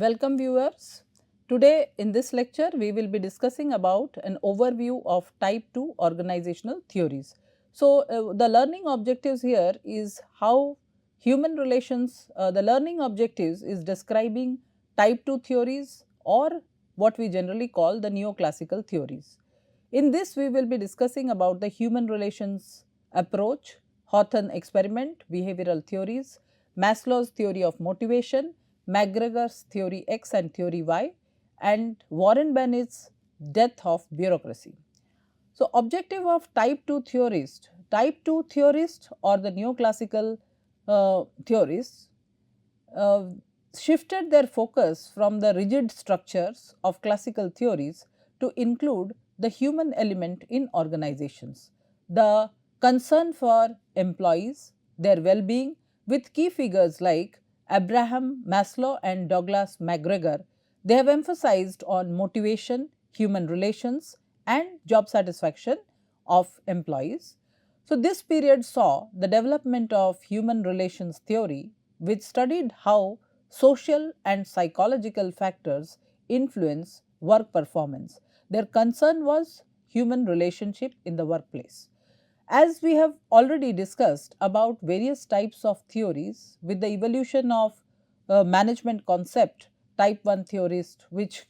Welcome viewers. Today in this lecture we will be discussing about an overview of type 2 organizational theories. So, the learning objectives here is how human relations, the learning objectives is describing type 2 theories or what we generally call the neoclassical theories. In this we will be discussing about the human relations approach, Hawthorne experiment, behavioral theories, Maslow's theory of motivation, McGregor's theory X and theory Y, and Warren Bennett's death of bureaucracy. So, objective of type 2 theorists or the neoclassical theorists uh, shifted their focus from the rigid structures of classical theories to include the human element in organizations, the concern for employees, their well-being, with key figures like Abraham Maslow and Douglas McGregor. They have emphasized on motivation, human relations and job satisfaction of employees. So, this period saw the development of human relations theory, which studied how social and psychological factors influence work performance. Their concern was human relationship in the workplace. As we have already discussed about various types of theories with the evolution of management concept, type 1 theorist which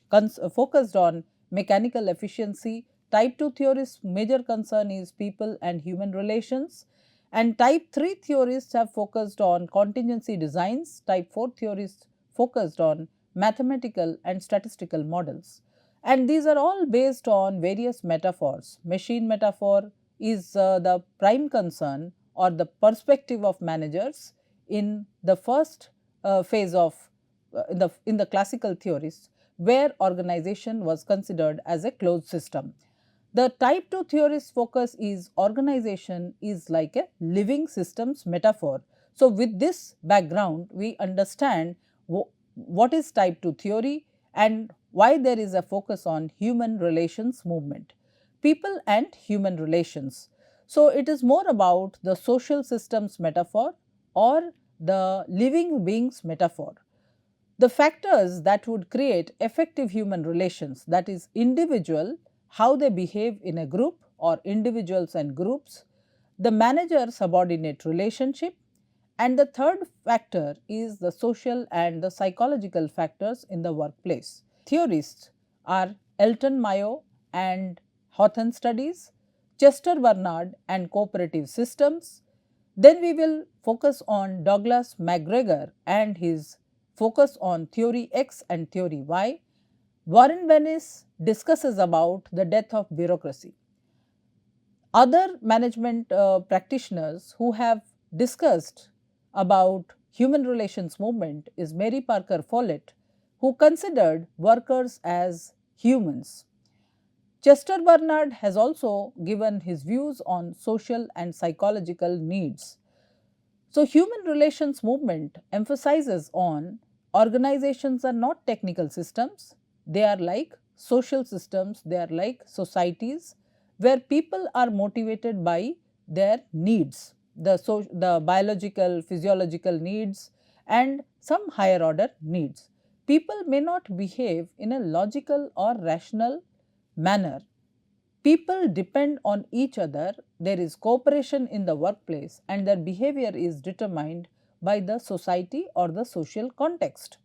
focused on mechanical efficiency, type 2 theorists major concern is people and human relations, and type 3 theorists have focused on contingency designs, type 4 theorists focused on mathematical and statistical models. And these are all based on various metaphors. Machine metaphor is the prime concern or the perspective of managers in the first phase of in the classical theories, where organization was considered as a closed system. The type 2 theorists focus is organization is like a living systems metaphor. So, with this background we understand what is type 2 theory and why there is a focus on human relations movement, people and human relations. So, it is more about the social systems metaphor or the living beings metaphor. The factors that would create effective human relations, that is individual, how they behave in a group or individuals and groups, the manager subordinate relationship, and the third factor is the social and the psychological factors in the workplace. Theorists are Elton Mayo and Hawthorne studies, Chester Barnard and cooperative systems. Then we will focus on Douglas McGregor and his focus on theory X and theory Y. Warren Bennis discusses about the death of bureaucracy. Other management practitioners who have discussed about human relations movement is Mary Parker Follett, who considered workers as humans. Chester Barnard has also given his views on social and psychological needs. So, human relations movement emphasizes on organizations are not technical systems, they are like social systems, they are like societies where people are motivated by their needs, the biological, physiological needs and some higher order needs. People may not behave in a logical or rational manner. People depend on each other, there is cooperation in the workplace and their behavior is determined by the society or the social context.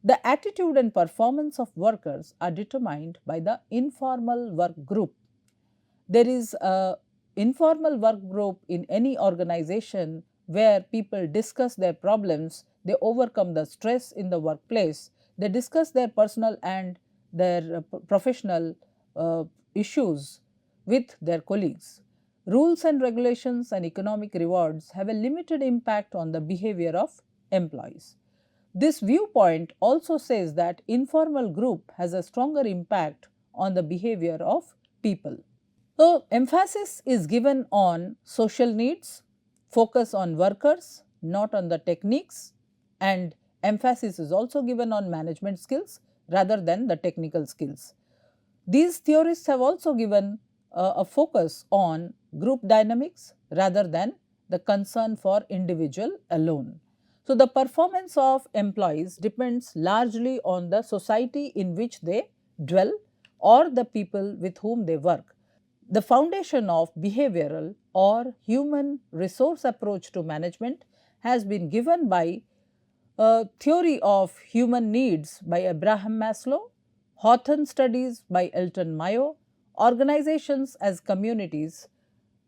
The attitude and performance of workers are determined by the informal work group. There is a informal work group in any organization where people discuss their problems, they overcome the stress in the workplace, they discuss their personal and their professional issues with their colleagues. Rules and regulations and economic rewards have a limited impact on the behavior of employees. This viewpoint also says that informal group has a stronger impact on the behavior of people. So, emphasis is given on social needs, focus on workers, not on the techniques, and emphasis is also given on management skills rather than the technical skills. These theorists have also given a focus on group dynamics rather than the concern for individual alone. So, the performance of employees depends largely on the society in which they dwell or the people with whom they work. The foundation of behavioral or human resource approach to management has been given by a theory of human needs by Abraham Maslow, Hawthorne studies by Elton Mayo, organizations as communities,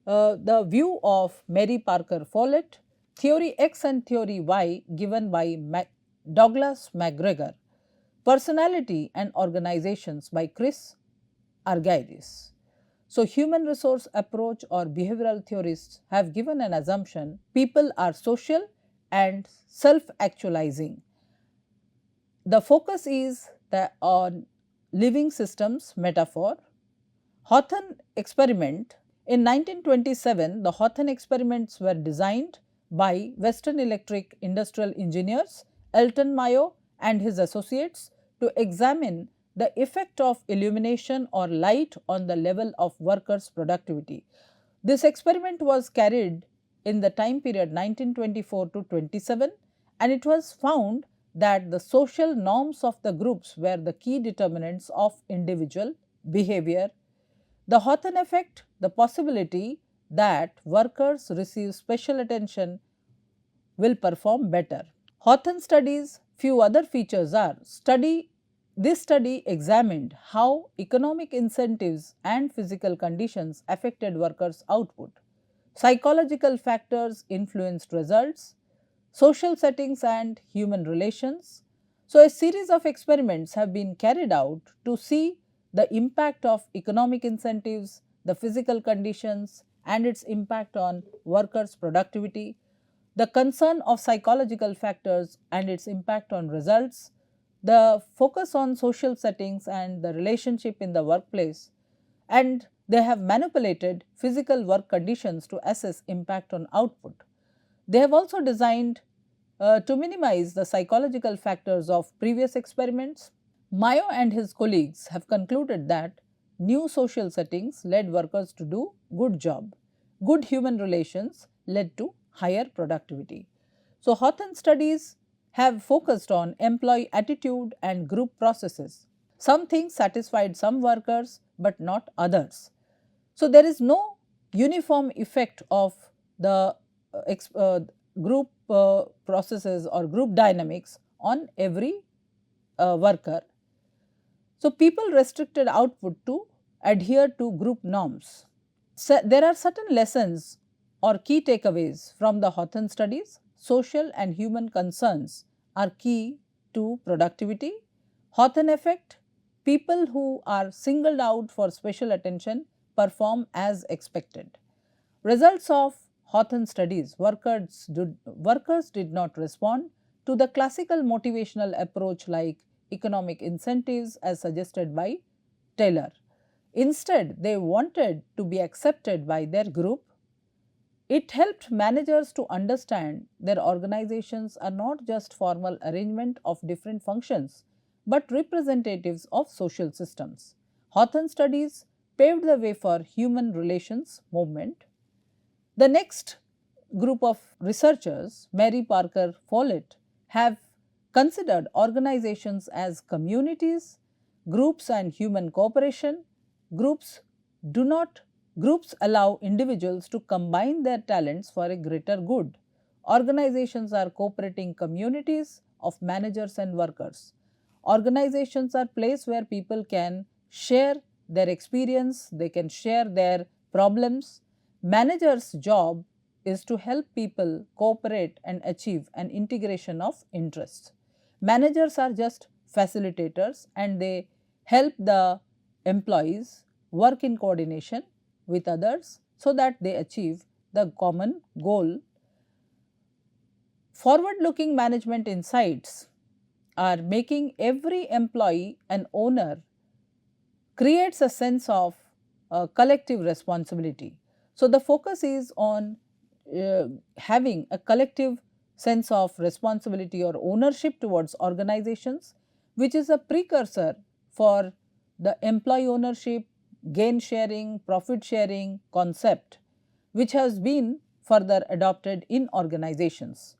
the view of Mary Parker Follett, theory X and theory Y given by Douglas McGregor, personality and organizations by Chris Argyris. So, human resource approach or behavioral theorists have given an assumption people are social and self actualizing. The focus is on living systems metaphor. Hawthorne experiment. In 1927, the Hawthorne experiments were designed by Western Electric industrial engineers Elton Mayo and his associates to examine the effect of illumination or light on the level of workers' productivity. This experiment was carried in the time period 1924 to 27, and it was found that the social norms of the groups were the key determinants of individual behavior. The Hawthorne effect, the possibility that workers receive special attention will perform better. Hawthorne studies few other features are this study examined how economic incentives and physical conditions affected workers' output. Psychological factors influenced results, social settings and human relations. So, a series of experiments have been carried out to see the impact of economic incentives, the physical conditions and its impact on workers' productivity, the concern of psychological factors and its impact on results, the focus on social settings and the relationship in the workplace, and they have manipulated physical work conditions to assess impact on output. They have also designed to minimize the psychological factors of previous experiments. Mayo and his colleagues have concluded that new social settings led workers to do good job. Good human relations led to higher productivity. So, Hawthorne studies have focused on employee attitude and group processes. Some things satisfied some workers, but not others. So, there is no uniform effect of the group processes or group dynamics on every worker. So, people restricted output to adhere to group norms. So, there are certain lessons or key takeaways from the Hawthorne studies. Social and human concerns are key to productivity. Hawthorne effect, people who are singled out for special attention perform as expected. Results of Hawthorne studies, workers did not respond to the classical motivational approach like economic incentives as suggested by Taylor. Instead, they wanted to be accepted by their group. It helped managers to understand their organizations are not just formal arrangement of different functions, but representatives of social systems. Hawthorne studies paved the way for human relations movement. The next group of researchers, Mary Parker Follett, have considered organizations as communities, groups and human cooperation. Groups do not Groups allow individuals to combine their talents for a greater good. Organizations are cooperating communities of managers and workers. Organizations are places where people can share their experience, they can share their problems. Managers' job is to help people cooperate and achieve an integration of interests. Managers are just facilitators and they help the employees work in coordination with others so that they achieve the common goal. Forward looking management insights are making every employee an owner creates a sense of collective responsibility. So, the focus is on having a collective sense of responsibility or ownership towards organizations, which is a precursor for the employee ownership, gain sharing, profit sharing concept, which has been further adopted in organizations.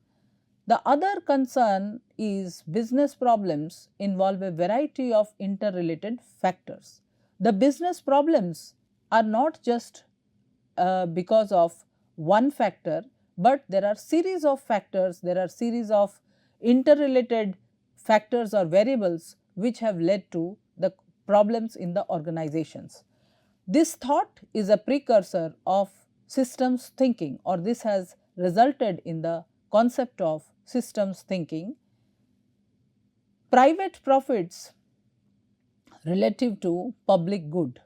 The other concern is business problems involve a variety of interrelated factors. The business problems are not just because of one factor, but there are series of factors, there are series of interrelated factors or variables which have led to the problems in the organizations. This thought is a precursor of systems thinking, or this has resulted in the concept of systems thinking. Private profits relative to public good.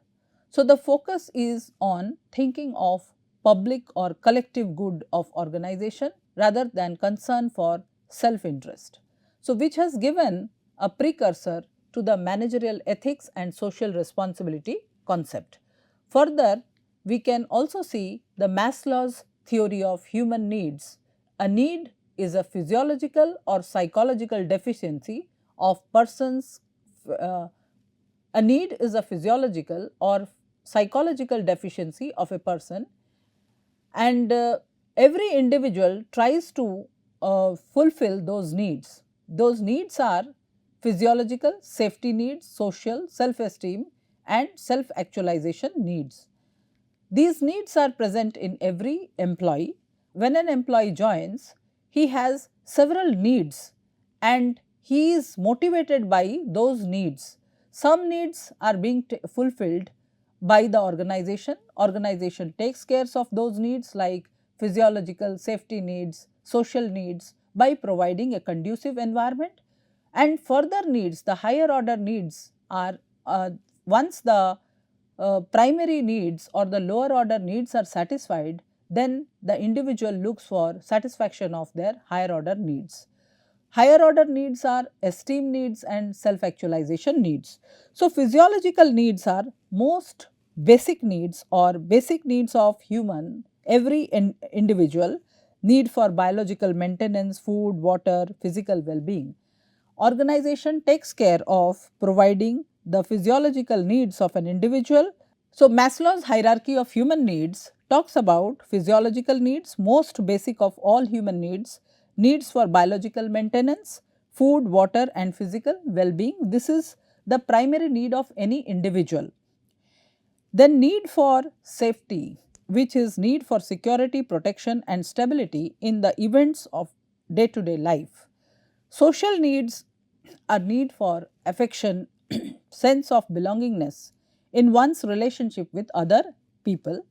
So, the focus is on thinking of public or collective good of organization rather than concern for self interest. So, which has given a precursor to the managerial ethics and social responsibility concept. Further, we can also see the Maslow's theory of human needs. A need is a physiological or psychological deficiency of persons. A need is a physiological or psychological deficiency of a person, and every individual tries to fulfill those needs. Those needs are physiological, safety needs, social, self-esteem and self-actualization needs. These needs are present in every employee. When an employee joins, he has several needs and he is motivated by those needs. Some needs are being fulfilled by the organization. Organization takes care of those needs like physiological, safety needs, social needs by providing a conducive environment, and further needs, the higher order needs are once the primary needs or the lower order needs are satisfied, then the individual looks for satisfaction of their higher order needs. Higher order needs are esteem needs and self actualization needs. So, physiological needs are most basic needs or basic needs of human, every individual, need for biological maintenance, food, water, physical well-being. Organization takes care of providing the physiological needs of an individual. So, Maslow's hierarchy of human needs talks about physiological needs, most basic of all human needs, needs for biological maintenance, food, water and physical well-being. This is the primary need of any individual. Then need for safety, which is need for security, protection and stability in the events of day-to-day life. Social needs are need for affection, sense of belongingness in one's relationship with other people.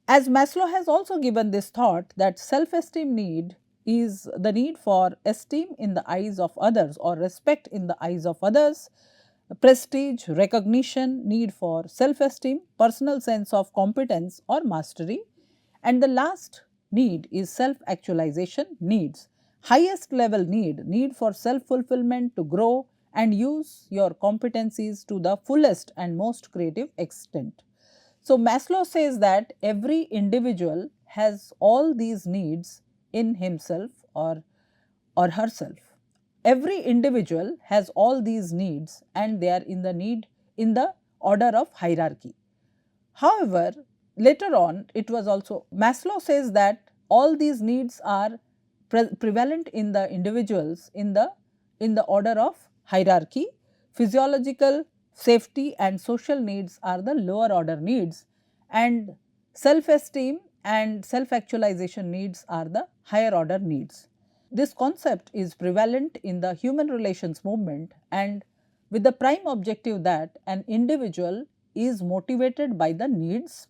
As Maslow has also given this thought that self-esteem need is the need for esteem in the eyes of others or respect in the eyes of others, prestige, recognition, need for self-esteem, personal sense of competence or mastery, and the last need is self-actualization needs. Highest level need for self-fulfillment to grow and use your competencies to the fullest and most creative extent. So, Maslow says that every individual has all these needs in himself or herself. Every individual has all these needs and they are in the order of hierarchy. However, later on it was also Maslow says that all these needs are prevalent in the individuals in the order of hierarchy. Physiological, safety and social needs are the lower order needs, and self-esteem and self-actualization needs are the higher order needs. This concept is prevalent in the human relations movement, and with the prime objective that an individual is motivated by the needs.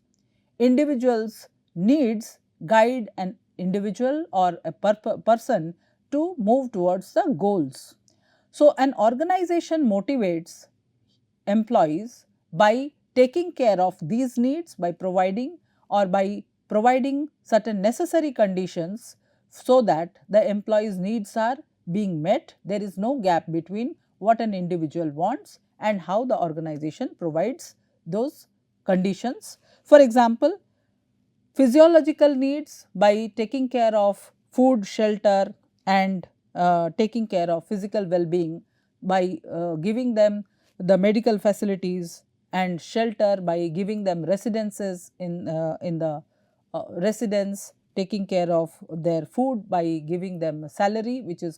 Individual's needs guide an individual or a person to move towards the goals. So, an organization motivates employees by taking care of these needs, by providing certain necessary conditions so that the employees' needs are being met. There is no gap between what an individual wants and how the organization provides those conditions. For example, physiological needs by taking care of food, shelter and taking care of physical well-being by giving them the medical facilities, and shelter by giving them residences in the residence, taking care of their food by giving them a salary, which is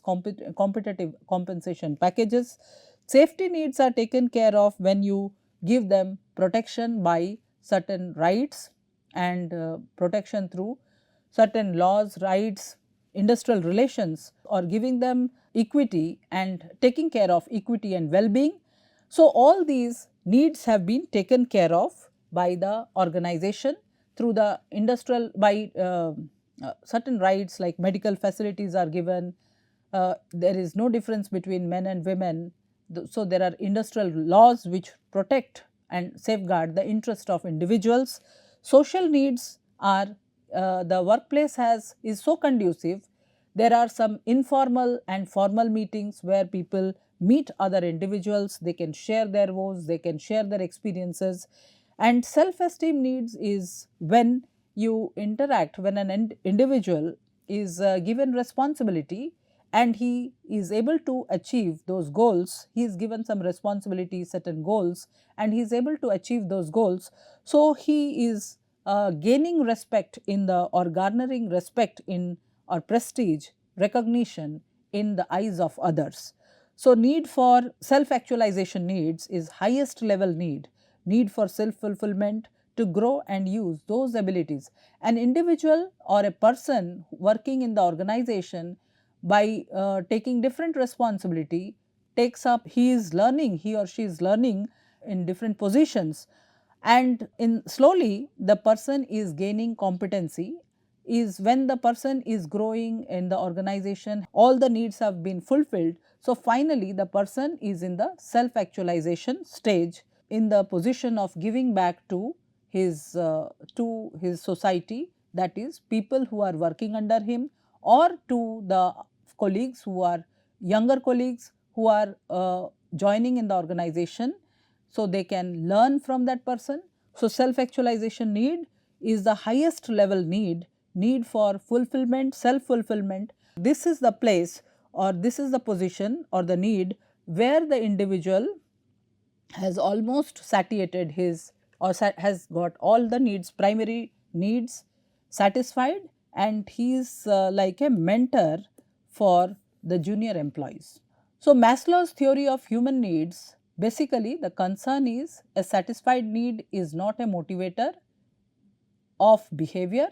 competitive compensation packages. Safety needs are taken care of when you give them protection by certain rights and protection through certain laws, rights, industrial relations, or giving them equity and taking care of equity and well-being. So, all these needs have been taken care of by the organization through the industrial by certain rights like medical facilities are given. There is no difference between men and women. So, there are industrial laws which protect and safeguard the interest of individuals. Social needs are the workplace is so conducive. There are some informal and formal meetings where people meet other individuals, they can share their woes, they can share their experiences. And self-esteem needs is when you interact, when an individual is given responsibility and he is able to achieve those goals, he is given some responsibility, certain goals, and he is able to achieve those goals. So, he is gaining respect in the or garnering respect in or prestige, recognition in the eyes of others. So, need for self actualization needs is highest level need for self fulfillment to grow and use those abilities. An individual or a person working in the organization by taking different responsibility takes up, he or she is learning in different positions, and in slowly the person is gaining competency. Is when the person is growing in the organization, all the needs have been fulfilled. So, finally, the person is in the self actualization stage, in the position of giving back to his society, that is people who are working under him, or to the colleagues who are younger colleagues who are joining in the organization, so they can learn from that person. So, self actualization need is the highest level need for fulfillment, self fulfillment. This is the place, or this is the position or the need where the individual has almost satiated his or has got all the needs, primary needs satisfied, and he is like a mentor for the junior employees. So, Maslow's theory of human needs, basically the concern is a satisfied need is not a motivator of behavior.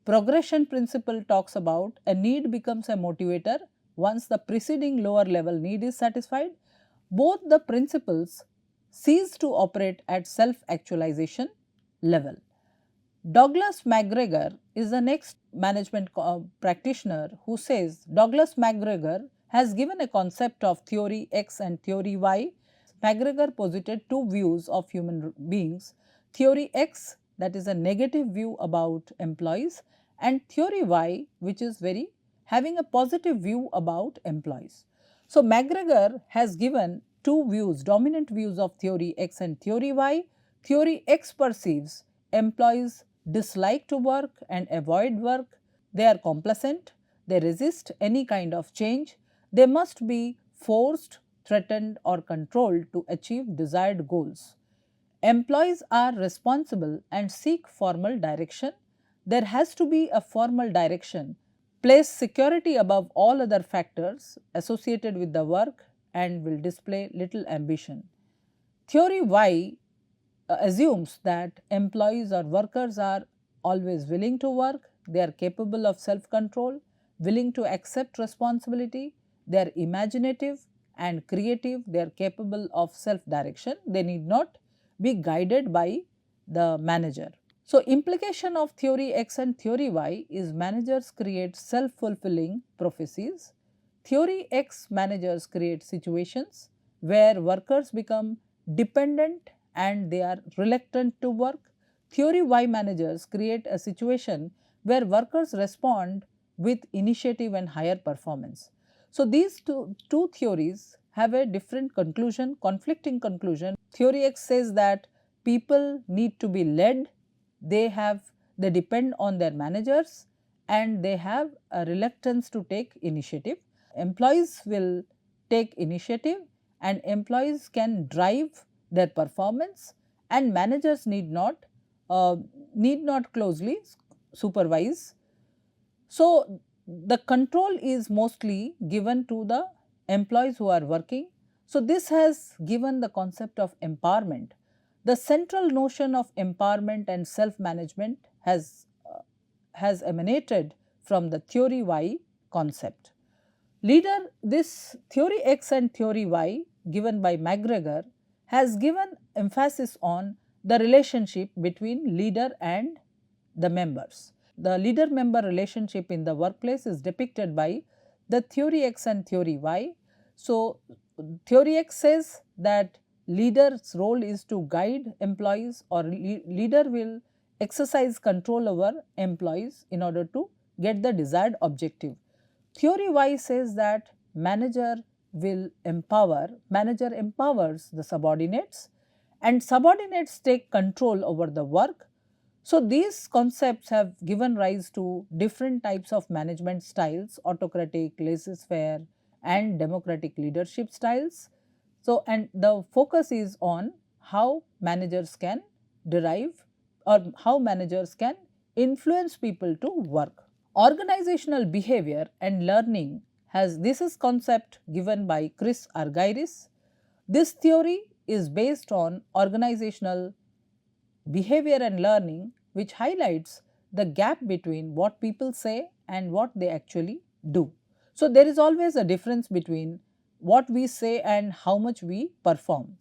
Progression principle talks about a need becomes a motivator once the preceding lower level need is satisfied. Both the principles cease to operate at self actualization level. Douglas McGregor is the next management practitioner who says Douglas McGregor has given a concept of theory X and theory Y. McGregor posited two views of human beings: theory X, that is a negative view about employees, and theory Y, which is very having a positive view about employees. So, McGregor has given two views, dominant views of theory X and theory Y. Theory X perceives employees dislike to work and avoid work, they are complacent, they resist any kind of change, they must be forced, threatened or controlled to achieve desired goals. Employees are responsible and seek formal direction. There has to be a formal direction. Place security above all other factors associated with the work and will display little ambition. Theory Y assumes that employees or workers are always willing to work, they are capable of self control, willing to accept responsibility, they are imaginative and creative, they are capable of self direction, they need not be guided by the manager. So, implication of theory X and theory Y is managers create self fulfilling prophecies. Theory X managers create situations where workers become dependent and they are reluctant to work. Theory Y managers create a situation where workers respond with initiative and higher performance. So, these two theories have a different conclusion, conflicting conclusion. Theory X says that people need to be led, they depend on their managers and they have a reluctance to take initiative. Employees will take initiative and employees can drive their performance, and managers need not closely supervise. So, the control is mostly given to the employees who are working. So, this has given the concept of empowerment. The central notion of empowerment and self management has emanated from the theory Y concept. This theory X and theory Y given by McGregor has given emphasis on the relationship between leader and the members. The leader member relationship in the workplace is depicted by the theory X and theory Y. So, theory X says that leader's role is to guide employees, or leader will exercise control over employees in order to get the desired objective. Theory Y says that manager empowers the subordinates, and subordinates take control over the work. So, these concepts have given rise to different types of management styles: autocratic, laissez-faire and democratic leadership styles. So, and the focus is on how managers can derive, or how managers can influence people to work. Organizational behavior and learning this is concept given by Chris Argyris. This theory is based on organizational behavior and learning, which highlights the gap between what people say and what they actually do. So, there is always a difference between what we say and how much we perform.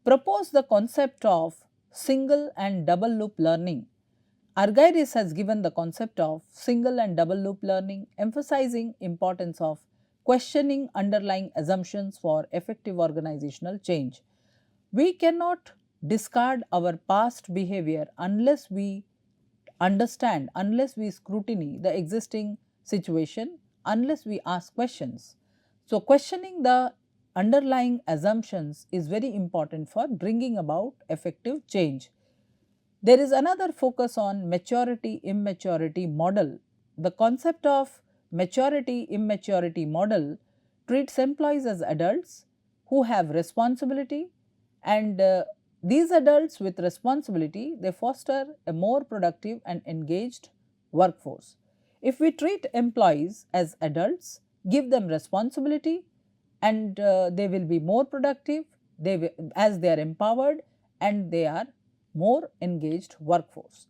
Propose the concept of single and double loop learning. Argyris has given the concept of single and double loop learning, emphasizing importance of questioning underlying assumptions for effective organizational change. We cannot discard our past behavior unless we understand, unless we scrutiny the existing situation, unless we ask questions. So, questioning the underlying assumptions is very important for bringing about effective change. There is another focus on maturity immaturity model. The concept of maturity immaturity model treats employees as adults who have responsibility, and these adults with responsibility, they foster a more productive and engaged workforce. If we treat employees as adults, give them responsibility, and they will be more productive, as they are empowered and they are more engaged workforce.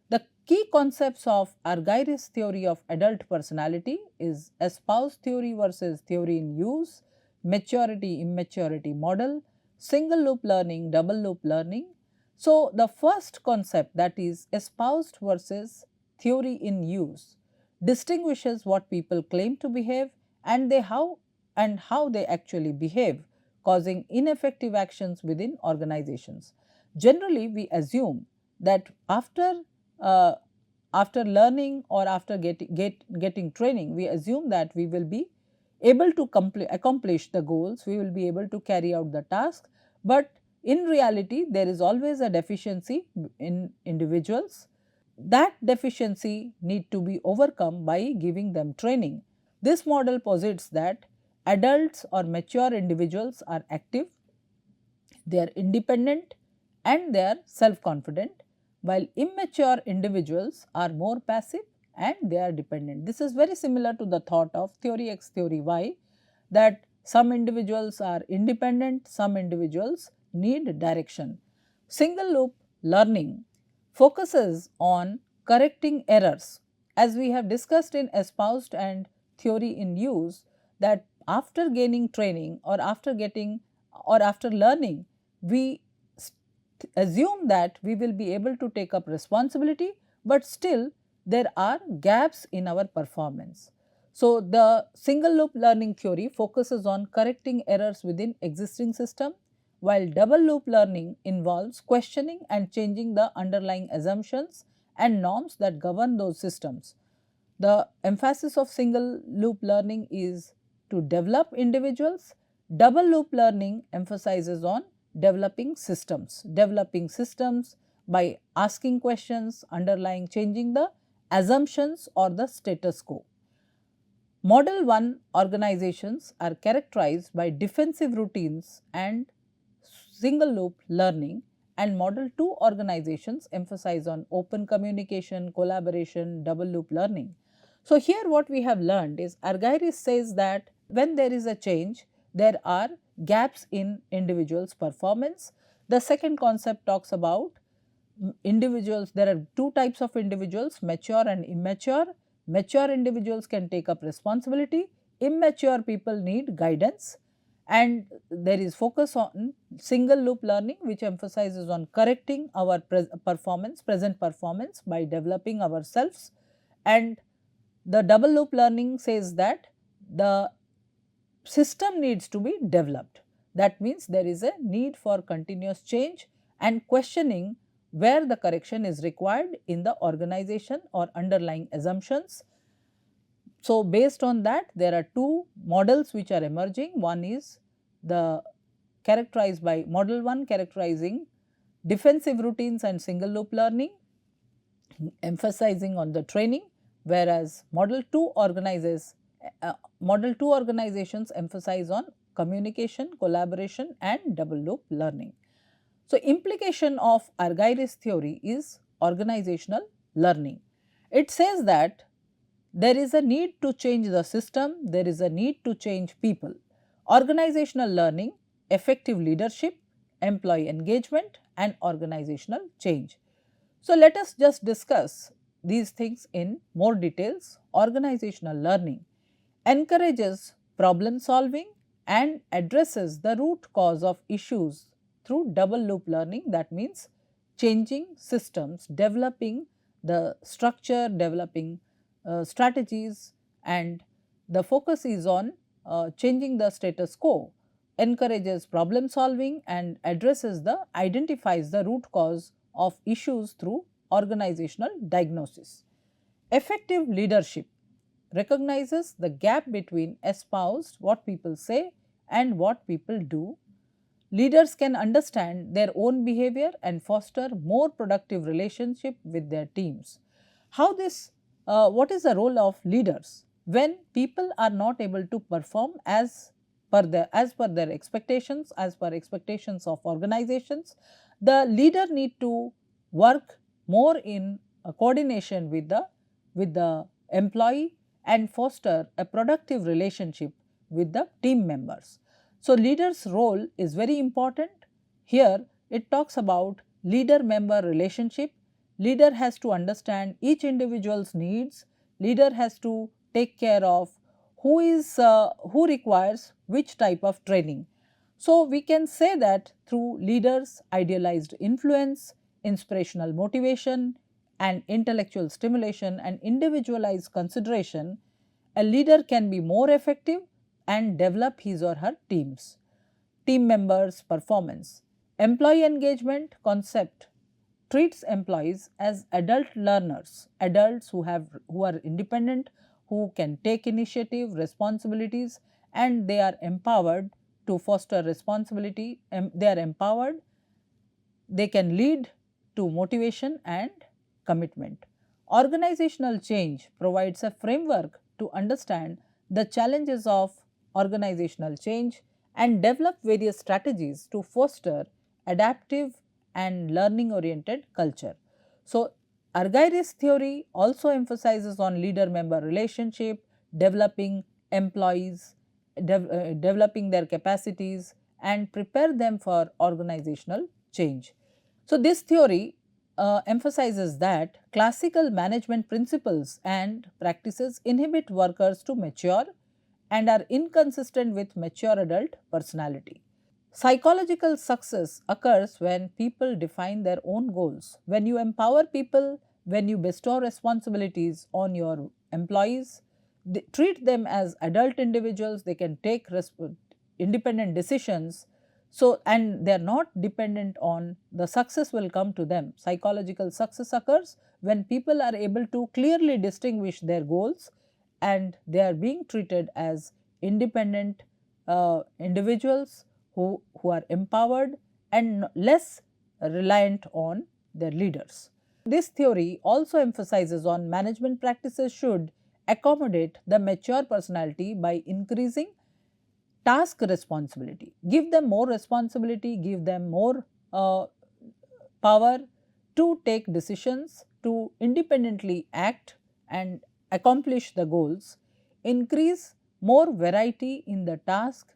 The key concepts of Argyris theory of adult personality is espoused theory versus theory in use, maturity immaturity model, single loop learning, double loop learning. So, the first concept, that is espoused versus theory in use, distinguishes what people claim to behave and how they actually behave, causing ineffective actions within organizations. Generally, we assume that uh, after learning or after getting training, we assume that we will be able to accomplish the goals, we will be able to carry out the task, but in reality there is always a deficiency in individuals. That deficiency need to be overcome by giving them training. This model posits that adults or mature individuals are active, they are independent and they are self-confident, while immature individuals are more passive and they are dependent. This is very similar to the thought of theory X, theory Y, that some individuals are independent, some individuals need direction. Single loop learning focuses on correcting errors. As we have discussed in espoused and theory in use, that after gaining training or after learning, we assume that we will be able to take up responsibility, but still there are gaps in our performance. So, the single loop learning theory focuses on correcting errors within existing system, while double loop learning involves questioning and changing the underlying assumptions and norms that govern those systems. The emphasis of single loop learning is to develop individuals. Double loop learning emphasizes on developing systems by asking questions, underlying changing the assumptions or the status quo. Model 1 organizations are characterized by defensive routines and single loop learning, and model 2 organizations emphasize on open communication, collaboration, double loop learning. So, here what we have learned is Argyris says that when there is a change, there are gaps in individuals' performance. The second concept talks about individuals. There are two types of individuals, mature and immature. Mature individuals can take up responsibility, immature people need guidance, and there is focus on single loop learning, which emphasizes on correcting our present performance by developing ourselves, and the double loop learning says that the system needs to be developed. That means there is a need for continuous change and questioning where the correction is required in the organization or underlying assumptions. So, based on that, there are two models which are emerging. One is the characterized by model 1 characterizing defensive routines and single loop learning, emphasizing on the training, whereas model 2 organizations emphasize on communication, collaboration and double loop learning. So, implication of Argyris theory is organizational learning. It says that there is a need to change the system, there is a need to change people. Organizational learning, effective leadership, employee engagement and organizational change. So, let us just discuss these things in more details. Organizational learning encourages problem solving and addresses the root cause of issues through double loop learning. That means changing systems, developing the structure, developing strategies, and the focus is on changing the status quo, encourages problem solving and identifies the root cause of issues through organizational diagnosis. Effective leadership recognizes the gap between espoused, what people say, and what people do. Leaders can understand their own behavior and foster more productive relationship with their teams. How this, what is the role of leaders? When people are not able to perform as per their expectations, as per expectations of organizations, the leader need to work more in coordination with the employee and foster a productive relationship with the team members. So, leader's role is very important. Here it talks about leader member relationship. Leader has to understand each individual's needs. Leader has to take care of who requires which type of training. So, we can say that through leaders' idealized influence, inspirational motivation and intellectual stimulation and individualized consideration, a leader can be more effective and develop his or her teams. Team members' performance. Employee engagement concept treats employees as adult learners, adults who are independent, who can take initiative, responsibilities, and they are empowered to foster responsibility. They are empowered, they can lead to motivation and commitment. Organizational change provides a framework to understand the challenges of organizational change and develop various strategies to foster adaptive and learning oriented culture. So, Argyris theory also emphasizes on leader member relationship, developing employees, developing their capacities and prepare them for organizational change. So, this theory emphasizes that classical management principles and practices inhibit workers to mature and are inconsistent with mature adult personality. Psychological success occurs when people define their own goals. When you empower people, when you bestow responsibilities on your employees, treat them as adult individuals, they can take independent decisions. So, and they are not dependent on the success will come to them. Psychological success occurs when people are able to clearly distinguish their goals and they are being treated as independent individuals who are empowered and less reliant on their leaders. This theory also emphasizes on management practices should accommodate the mature personality by increasing task responsibility, give them more responsibility, give them more power to take decisions, to independently act and accomplish the goals, increase more variety in the task,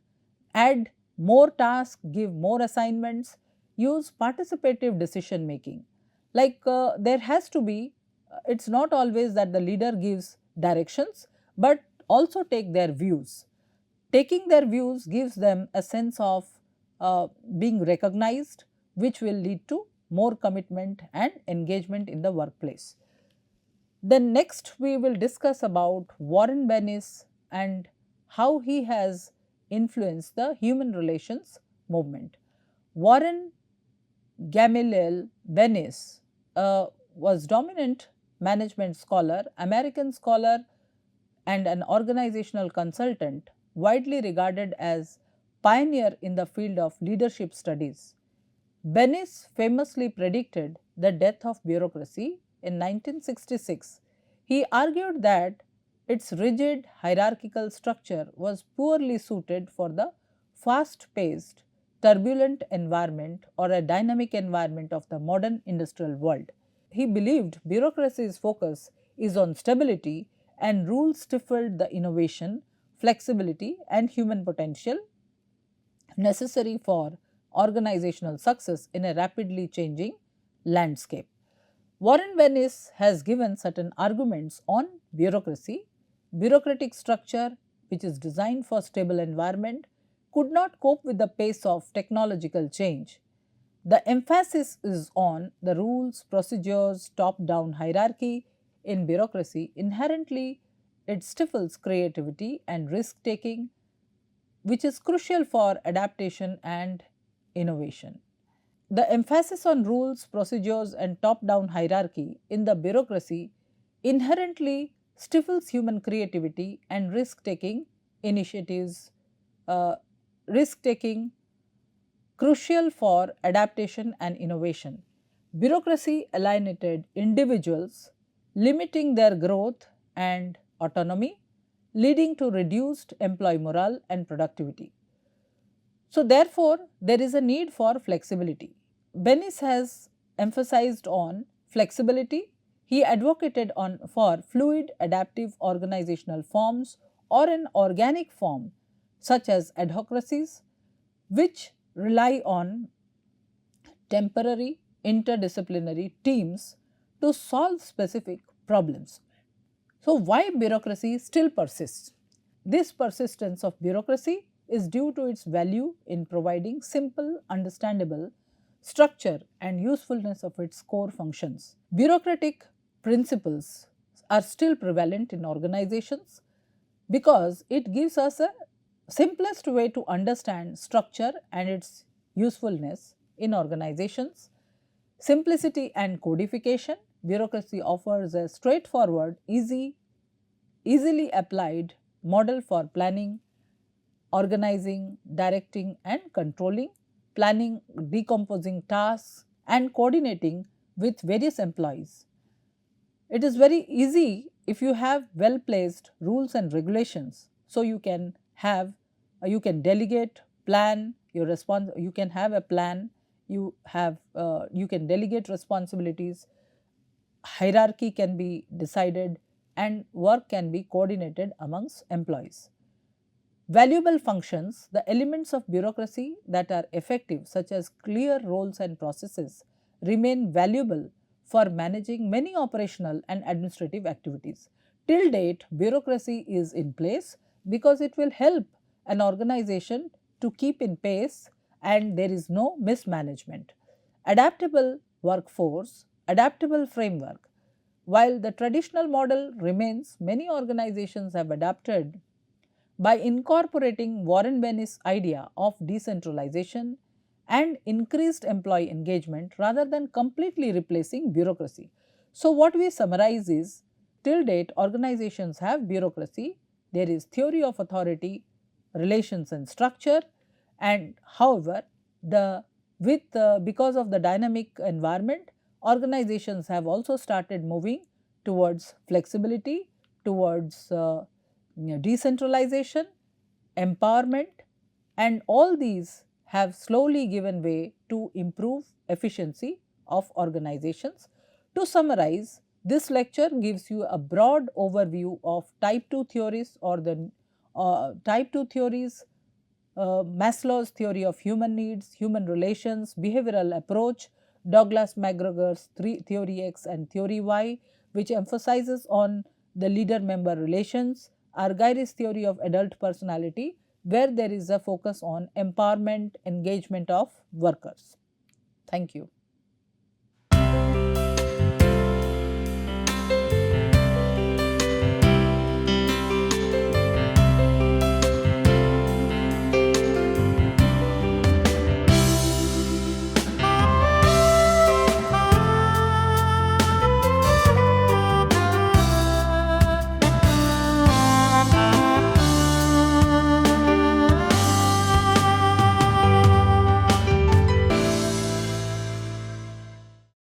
add more tasks, give more assignments, use participative decision making. Like there has to be, it's not always that the leader gives directions, but also take their views. Taking their views gives them a sense of being recognized, which will lead to more commitment and engagement in the workplace. Then next we will discuss about Warren Bennis and how he has influenced the human relations movement. Warren Gamaliel Bennis was dominant management scholar, American scholar and an organizational consultant, widely regarded as pioneer in the field of leadership studies. Bennis famously predicted the death of bureaucracy in 1966. He argued that its rigid hierarchical structure was poorly suited for the fast paced, turbulent environment or a dynamic environment of the modern industrial world. He believed bureaucracy's focus is on stability and rules stifled the innovation, flexibility, and human potential necessary for organizational success in a rapidly changing landscape. Warren Bennis has given certain arguments on bureaucracy. Bureaucratic structure, which is designed for stable environment, could not cope with the pace of technological change. The emphasis is on the rules, procedures, top-down hierarchy in bureaucracy. Inherently, it stifles creativity and risk-taking, which is crucial for adaptation and innovation. The emphasis on rules, procedures, and top down hierarchy in the bureaucracy inherently stifles human creativity and risk taking initiatives, risk taking crucial for adaptation and innovation. Bureaucracy alienated individuals, limiting their growth and autonomy, leading to reduced employee morale and productivity. So, therefore, there is a need for flexibility. Bennis has emphasized on flexibility. He advocated for fluid adaptive organizational forms or an organic form such as adhocracies, which rely on temporary interdisciplinary teams to solve specific problems. So, why bureaucracy still persists? This persistence of bureaucracy is due to its value in providing simple, understandable structure and usefulness of its core functions. Bureaucratic principles are still prevalent in organizations because it gives us a simplest way to understand structure and its usefulness in organizations. Simplicity and codification. Bureaucracy offers a straightforward, easily applied model for planning, organizing, directing and controlling, planning, decomposing tasks and coordinating with various employees. It is very easy if you have well placed rules and regulations. So, you can delegate, plan your response, you can have a plan, you can delegate responsibilities, hierarchy can be decided and work can be coordinated amongst employees. Valuable functions, the elements of bureaucracy that are effective such as clear roles and processes remain valuable for managing many operational and administrative activities. Till date, bureaucracy is in place because it will help an organization to keep in pace and there is no mismanagement. Adaptable workforce, adaptable framework. While the traditional model remains, many organizations have adapted by incorporating Warren Bennis' idea of decentralization and increased employee engagement rather than completely replacing bureaucracy. So, what we summarize is till date organizations have bureaucracy, there is theory of authority, relations and structure, and however because of the dynamic environment, organizations have also started moving towards flexibility, towards decentralization, empowerment, and all these have slowly given way to improve efficiency of organizations. To summarize, This lecture gives you a broad overview of type 2 theories or the type 2 theories, Maslow's theory of human needs, human relations, behavioral approach, Douglas McGregor's theory X and theory Y, which emphasizes on the leader-member relations, Argyris theory of adult personality, where there is a focus on empowerment, engagement of workers. Thank you.